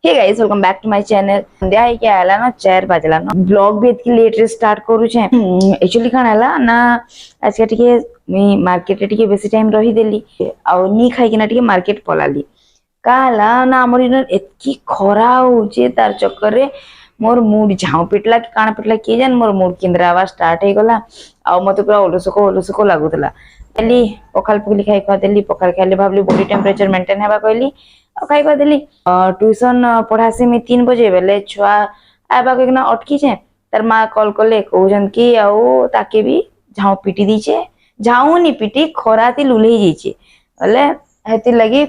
Hey guys welcome back to my channel. Sandhya है क्या आला ना 4 बजला ना ब्लॉग भी इतनी लेट रे स्टार्ट करू छे। एक्चुअली कान आला ना आज के टिके मी मार्केट टिके बेसी टाइम रही देली आ नी खाई कि ना टिके मार्केट पलाली काला ना हमर इन एतकी खरा होचे तार चक्कर रे मोर मूड झाऊ पिटला कि काण पिटला के जान मोर मूड केंद्रावा स्टार्ट हे गला आ मते पूरा ओलसको लागुतला देली पखाल पुली खाई खा देली पखाल खाली भाबली बॉडी टेम्परेचर मेंटेन हेबा कहली खाई खा देली ट्यूशन पढ़ासी में 3 बजे बेले छुआ आबा के ना अटकी छे तार मां कॉल करले कहउजन कि आउ ताके भी झाऊ पिटी दीचे झाऊ नी पिटी खराती लुलेई जाइचे बोले हेती लगी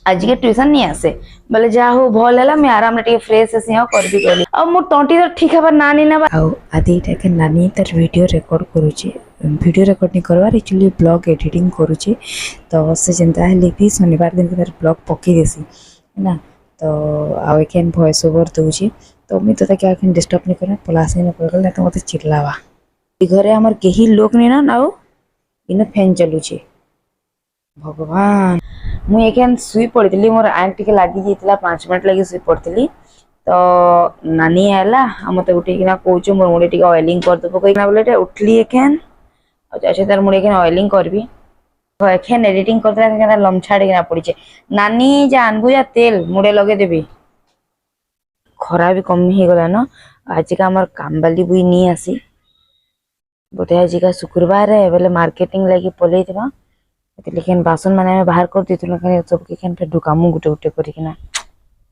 आज के ट्यूशन नहीं आसे बोले जा हो भल है मैं आराम रे फ्रेश आसी हाँ कर भी कहली अब मोर तंटी तो ठीक है नानी ना आदि के नानी तार वीडियो रिकॉर्ड करूचे वीडियो रिकॉर्डिंग करवार एक्चुअली ब्लॉग एडिटिंग करूचे तो से जेनता हेले भी शनिवार दिन तार ब्लॉग पकई देसी है ना तो आउ एखन वॉइस ओवर दूचे तो मुझे तो क्या डिस्टर्ब नहीं करना पलास नहीं पड़गल तो मत चिल्लावा घरे आमर कहीं लोग नहीं ना आउ इन फैन चलुचे भगवान मुझे एखन शुई पड़ी मोर आंख टे लगी जाता 5 मिनट लगी शुई पड़ी तो नानी आला मत उठिकिना कौच मोर मुड़े टे ऑयलिंग करदेव कहीं बोले उठली एखन अच्छे तार मुड़े एखन ऑयलिंग करबी एखन एडिटिंग करते लमछाड़िना पड़ी नानी जा आनबू जा तेल मुड़े लगे देवी खरा भी कम ही गला न आज का आमर काम बाली बुई नहीं आसी बोधे आज का शुक्रवार है बोले मार्केटिंग लगी पलई थी लेकिन बासन मैंने बाहर कर दी सब फिर ढुकामु गुटे गुटे करना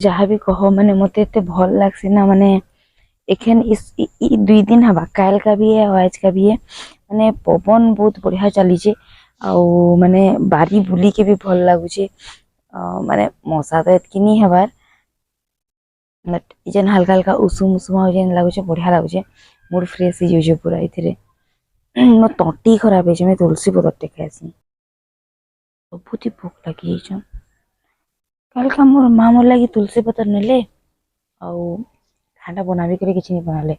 जहाँ भी कह माने मत एत भल लगसी ना माने एखन इस 2 दिन हवा काल का भी है और आज का भी है माने पवन बहुत बढ़िया चलीचे आउ माने बारी बुली के भी भल लगुचे माने मशा तो एतकी नहीं हबार जेन हल्का हल्का उषुम उषुम जेन लगुचे बढ़िया लगुचे मूड फ्रेश हो पूरा इथिरे मो तंटी खराब है मैं तुलसी पतर टे खाइसी बहुत ही भूख लगी कल का मोर माँ मोर लगी तुलसी पतर नेले आउ खाना बनाबी करे किछि नहीं बनाले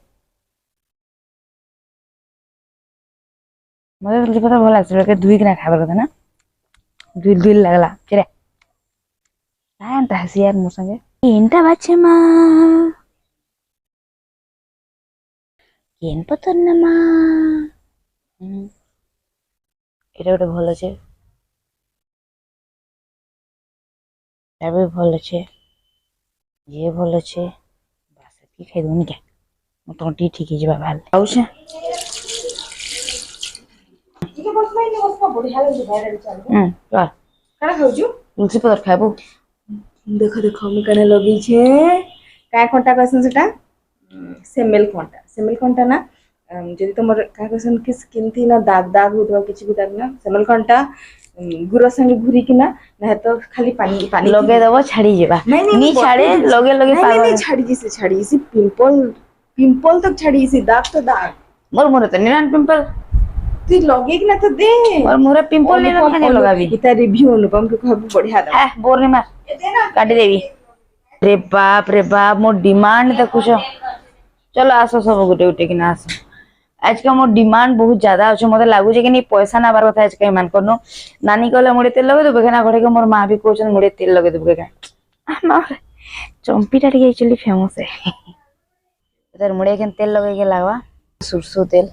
मते तुलसी पतर भल लागछ के धुई किना खाबर कथा ना धुई धुई लागला केरे तांता हसी यार मोर संगे एंटा बाचे मा केन पतर ना मा एटा गोटे भल छे भी भल अच्छे ये भल अच्छे बस की खाई दूनी क्या मो तंटी ठीक है जा बाल आउछे ठीक बस बढ़िया लगे भाई चल काना खाउछु तुलसी पतर खाबो देखो देखो हम कने लगी छे काय खंटा कहसन सेटा सेमेल खंटा ना जदि तुमर काय कहसन कि स्किन थी ना दाग दाग होतबा किछि भी दाग ना सेमेल खंटा गुरा संगे घुरी कि ना ना तो खाली पानी पानी लगे दबो छाड़ी जेबा नहीं छाड़े लगे लगे नहीं छाड़ी सी पिंपल तक छाड़ी सी दाग तो दाग मोर मोर तो निरान पिंपल तू लगे कि ना तो दे और मोर पिंपल नहीं लगे लगाबी इता रिव्यू अनुपम के कहबो बढ़िया दा बोर ने मार काटी देबी रे बाप मोर डिमांड देखुछो चलो आसो सब गुटे गुटे कि ना आसो आज का मोर डिमांड बहुत ज्यादा अच्छे मत लगुच कि नहीं पैसा ना बार कथा आज कहीं मान करनो नानी कहले मुड़े तेल लगे देबे ना घरे के मोर माँ भी कहछन मुड़े तेल लगे देबे का चंपीटा टिके एक्चुअली फेमस है इधर मुड़े के तेल लगे के लागवा सरसों तेल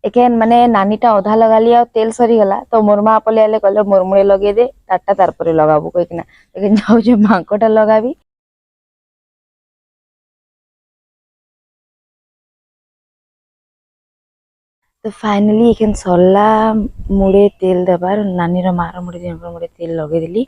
एकेन माने नानीटा अधा लगा लिया तेल सरी गला तो मोर माँ पले आले कहले मोर मुड़े लगे दे तारटा तार परे लगाबो कहिकना लेकिन जाऊ जे मांकोटा लगाबी तो फाइनली एखन सरला मुड़े तेल देबार नानी मार मुड़े तेल लगे दिली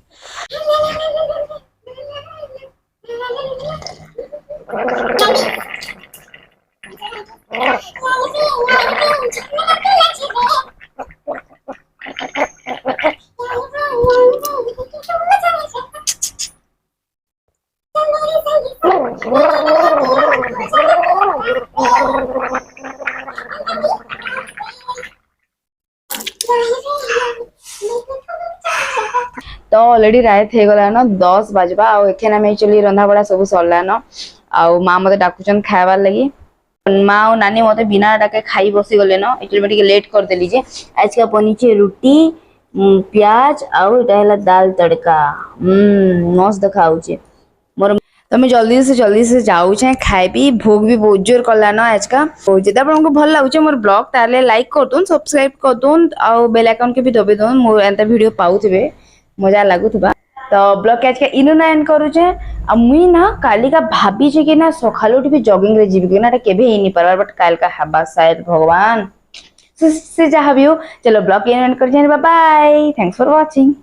तो ऑलरेडी रात हो गला न 10 बजबा आ एखन हम एक्चुअली रंधा बड़ा सब सरला न आ माँ मते डाकुचन खाइबार लगी माँ और नानी मते बिना डाके खाई बसी गले न एक्चुअली मैं लेट कर देली जे आज का बनीचे रुटी प्याज आउ एटा हला दाल तड़का मस्त देखाउचे मोर तो मैं जल्दी से जाऊँ खाइबी भोग भी बहुत जोर कला न आज का तो जब आपको भल लगुचे मोर ब्लॉग ताले लाइक कर दून सब्सक्राइब कर दून आउ बेल आइकन के भी दबे दून मोर एंता वीडियो पाउथिबे मजा लागुथबा तो ब्लॉग के आज के इनु ना एंड करूचे आ मुई ना काली का भाभी जे कि ना सखालो उठी जॉगिंग रे जीवी कि ना केबे ही नहीं परवार बट काल का हबा शायद भगवान से जहाँ भी हो चलो ब्लॉग एंड कर bye bye thanks for watching.